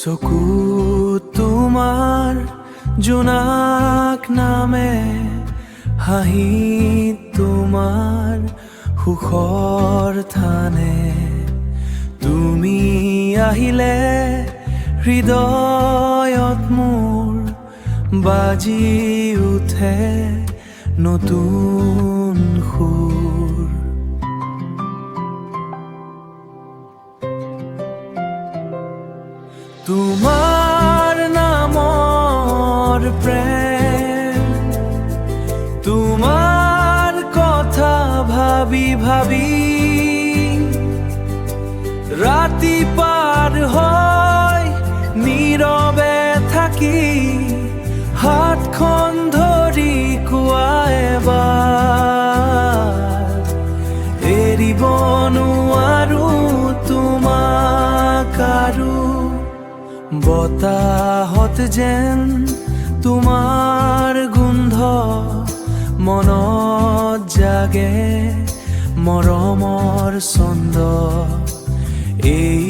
চকু তোমাৰ জোনাক নামে, হাঁহি তোমাৰ সুখৰ থানে। তুমি আহিলে হৃদয়ত মোৰ বাজি উঠে নতুন সুৰ। তোমাৰ নামৰ প্ৰেম, তোমাৰ কথা ভাবি ভাবি ৰাতি পাৰ হয় নীৰৱে থাকি, হাতখন ধৰি কোৱা এবাৰ, এৰিব নোৱাৰো তোমাক আৰু। বতাহত যেন তোমাৰ গোন্ধ, মনত জাগে মৰমৰ ছন্দ। এই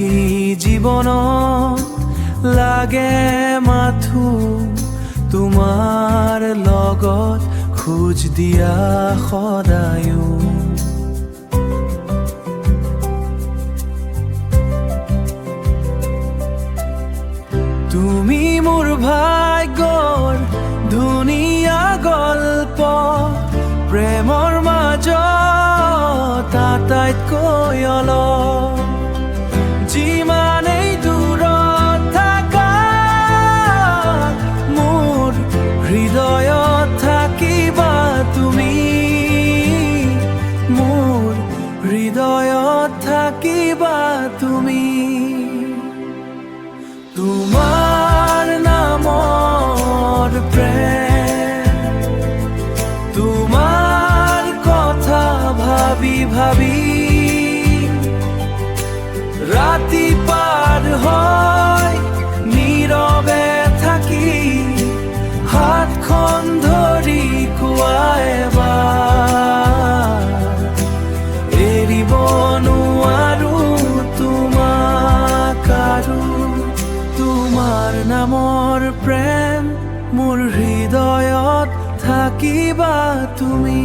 জীৱনত লাগে মাথো তোমাৰ লগত খোজ দিয়া সদায়ো। তুমি মোৰ ভাগ্যৰ ধুনীয়া গল্প, প্ৰেমৰ মাজত আটাইতকৈ অলপ। যিমানেই দূৰত থাকা, মোৰ হৃদয়ত থাকিবা তুমি, মোৰ হৃদয়ত থাকিবা তুমি। তোমাৰ নামৰ প্ৰেম, তোমাৰ কথা ভাবি ভাবি ৰাতি পাৰ হয় নীৰৱে থাকি, হাতখন ধৰি কোৱা এবাৰ, এৰিব নোৱাৰো তোমাক আৰু। তোমাৰ নামৰ প্ৰেম, মোৰ হৃদয়ত থাকিবা তুমি।